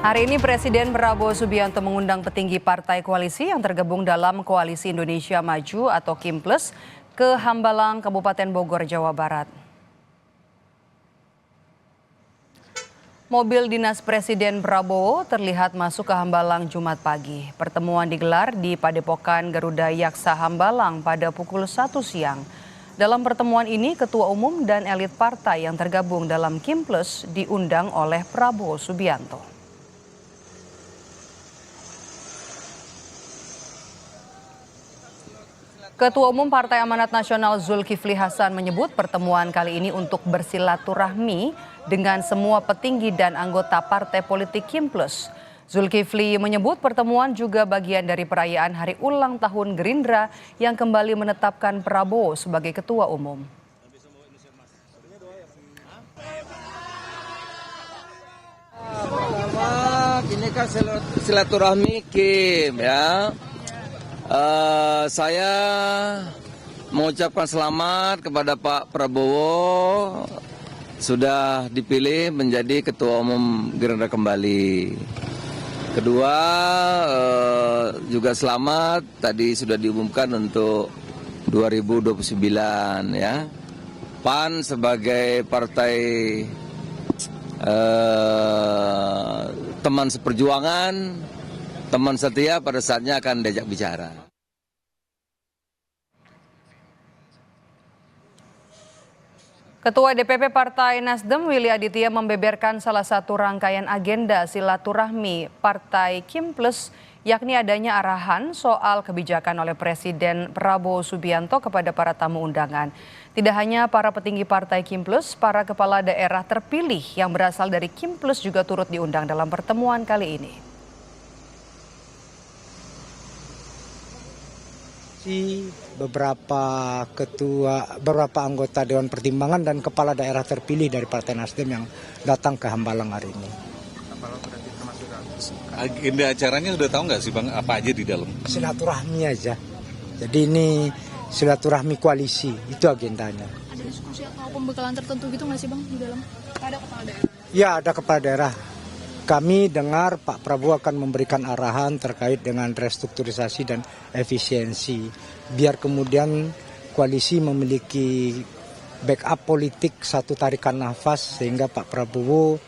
Hari ini Presiden Prabowo Subianto mengundang petinggi partai koalisi yang tergabung dalam Koalisi Indonesia Maju atau KIMPLUS ke Hambalang, Kabupaten Bogor, Jawa Barat. Mobil dinas Presiden Prabowo terlihat masuk ke Hambalang Jumat pagi. Pertemuan digelar di Padepokan Garuda Yaksa Hambalang pada pukul 1 siang. Dalam pertemuan ini, Ketua Umum dan elit partai yang tergabung dalam KIMPLUS diundang oleh Prabowo Subianto. Ketua Umum Partai Amanat Nasional Zulkifli Hasan menyebut pertemuan kali ini untuk bersilaturahmi dengan semua petinggi dan anggota partai politik KIMPLUS. Zulkifli menyebut pertemuan juga bagian dari perayaan Hari Ulang Tahun Gerindra yang kembali menetapkan Prabowo sebagai Ketua Umum. Pertama, ini kan silaturahmi Kim ya. Saya mengucapkan selamat kepada Pak Prabowo sudah dipilih menjadi Ketua Umum Gerindra kembali. Kedua, juga selamat tadi sudah diumumkan untuk 2029 ya. PAN sebagai partai teman seperjuangan, teman setia pada saatnya akan diajak bicara. Ketua DPP Partai Nasdem Willy Aditya membeberkan salah satu rangkaian agenda silaturahmi Partai KIMPLUS, yakni adanya arahan soal kebijakan oleh Presiden Prabowo Subianto kepada para tamu undangan. Tidak hanya para petinggi Partai KIMPLUS, para kepala daerah terpilih yang berasal dari KIMPLUS juga turut diundang dalam pertemuan kali ini. Beberapa anggota Dewan Pertimbangan dan kepala daerah terpilih dari Partai Nasdem yang datang ke Hambalang hari ini. Agenda acaranya udah tahu nggak sih Bang, apa aja di dalam? Silaturahmi aja. Jadi ini silaturahmi koalisi, itu agendanya. Ada diskusi atau pembekalan tertentu gitu nggak sih Bang di dalam? Ada kepala daerah? Ya, ada kepala daerah. Kami dengar Pak Prabowo akan memberikan arahan terkait dengan restrukturisasi dan efisiensi. Biar kemudian koalisi memiliki backup politik, satu tarikan nafas, sehingga Pak Prabowo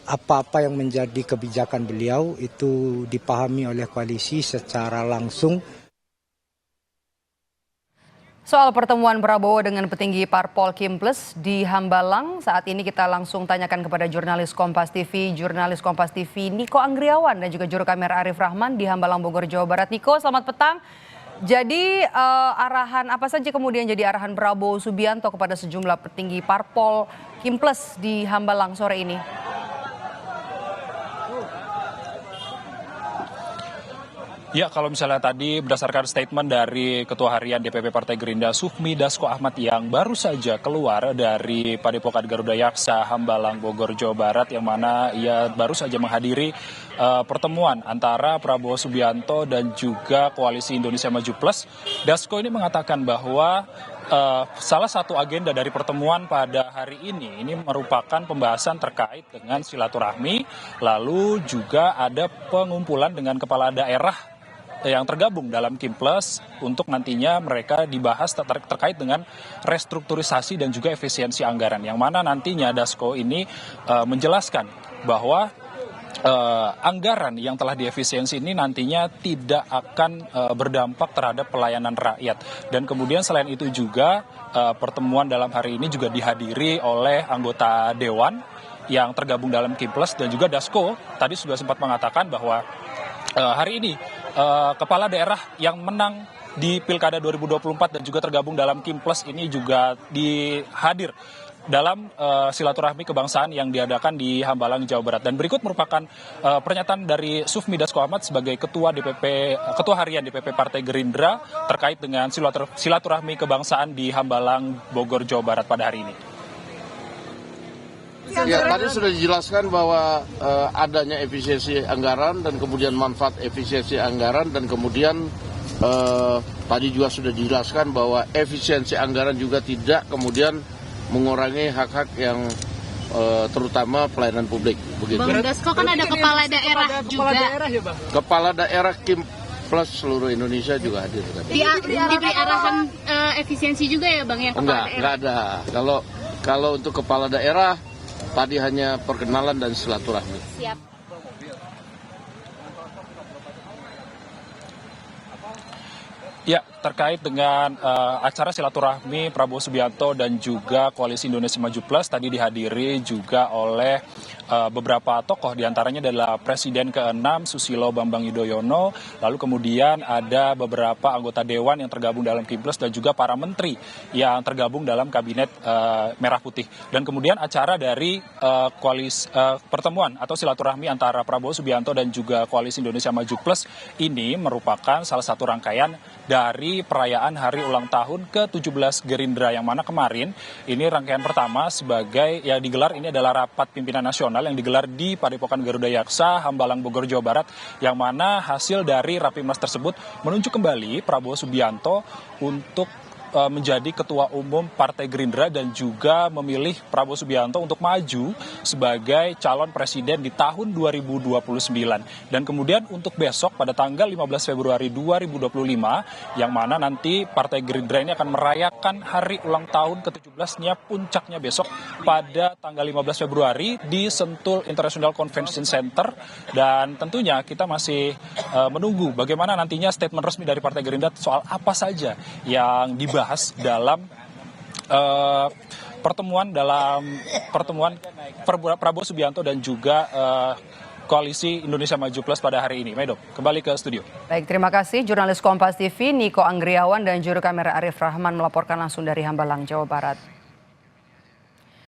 apa-apa yang menjadi kebijakan beliau itu dipahami oleh koalisi secara langsung. Soal pertemuan Prabowo dengan petinggi Parpol KIMPLUS di Hambalang, saat ini kita langsung tanyakan kepada jurnalis Kompas TV Niko Anggriawan dan juga juru kamera Arif Rahman di Hambalang, Bogor, Jawa Barat. Niko, selamat petang. Jadi arahan apa saja kemudian jadi arahan Prabowo Subianto kepada sejumlah petinggi Parpol KIMPLUS di Hambalang sore ini? Ya, kalau misalnya tadi berdasarkan statement dari Ketua Harian DPP Partai Gerindra Sufmi Dasko Ahmad yang baru saja keluar dari Padepokan Garuda Yaksa Hambalang, Bogor, Jawa Barat, yang mana ia baru saja menghadiri pertemuan antara Prabowo Subianto dan juga Koalisi Indonesia Maju Plus. Dasko ini mengatakan bahwa salah satu agenda dari pertemuan pada hari ini merupakan pembahasan terkait dengan silaturahmi, lalu juga ada pengumpulan dengan kepala daerah yang tergabung dalam KIMPLUS untuk nantinya mereka dibahas terkait dengan restrukturisasi dan juga efisiensi anggaran, yang mana nantinya Dasko ini menjelaskan bahwa anggaran yang telah diefisiensi ini nantinya tidak akan berdampak terhadap pelayanan rakyat. Dan kemudian selain itu juga pertemuan dalam hari ini juga dihadiri oleh anggota Dewan yang tergabung dalam KIMPLUS, dan juga Dasko tadi sudah sempat mengatakan bahwa hari ini kepala daerah yang menang di Pilkada 2024 dan juga tergabung dalam KIMPLUS ini juga dihadir dalam silaturahmi kebangsaan yang diadakan di Hambalang, Jawa Barat. Dan berikut merupakan pernyataan dari Sufmi Dasko Ahmad sebagai Ketua Harian DPP Partai Gerindra terkait dengan silaturahmi kebangsaan di Hambalang, Bogor, Jawa Barat pada hari ini. Ya, tadi sudah dijelaskan bahwa adanya efisiensi anggaran dan kemudian manfaat efisiensi anggaran, dan kemudian tadi juga sudah dijelaskan bahwa efisiensi anggaran juga tidak kemudian mengurangi hak-hak yang terutama pelayanan publik. Begitu. Bang Dasko kan ada kepala daerah juga. Kepala daerah Kim Plus seluruh Indonesia juga hadir. Diberi arahan efisiensi juga ya Bang yang kepala daerah? Enggak ada. Kalau untuk kepala daerah tadi hanya perkenalan dan silaturahmi. Siap. Ya, terkait dengan acara silaturahmi Prabowo Subianto dan juga Koalisi Indonesia Maju Plus tadi dihadiri juga oleh beberapa tokoh, diantaranya adalah Presiden ke-6 Susilo Bambang Yudhoyono, lalu kemudian ada beberapa anggota Dewan yang tergabung dalam Kim Plus dan juga para menteri yang tergabung dalam Kabinet Merah Putih. Dan kemudian acara dari pertemuan atau silaturahmi antara Prabowo Subianto dan juga Koalisi Indonesia Maju Plus ini merupakan salah satu rangkaian dari perayaan hari ulang tahun ke-17 Gerindra, yang mana kemarin ini rangkaian pertama sebagai yang digelar ini adalah rapat pimpinan nasional yang digelar di Padepokan Garuda Yaksa, Hambalang, Bogor, Jawa Barat, yang mana hasil dari Rapimnas tersebut menunjuk kembali Prabowo Subianto untuk menjadi ketua umum Partai Gerindra dan juga memilih Prabowo Subianto untuk maju sebagai calon presiden di tahun 2029. Dan kemudian untuk besok pada tanggal 15 Februari 2025 yang mana nanti Partai Gerindra ini akan merayakan hari ulang tahun ke-17-nya, puncaknya besok pada tanggal 15 Februari di Sentul International Convention Center. Dan tentunya kita masih menunggu bagaimana nantinya statement resmi dari Partai Gerindra soal apa saja yang dibahas dalam pertemuan Prabowo Subianto dan juga Koalisi Indonesia Maju Plus pada hari ini. Maido, kembali ke studio. Baik, terima kasih jurnalis Kompas TV Niko Anggriawan dan juru kamera Arif Rahman melaporkan langsung dari Hambalang, Jawa Barat.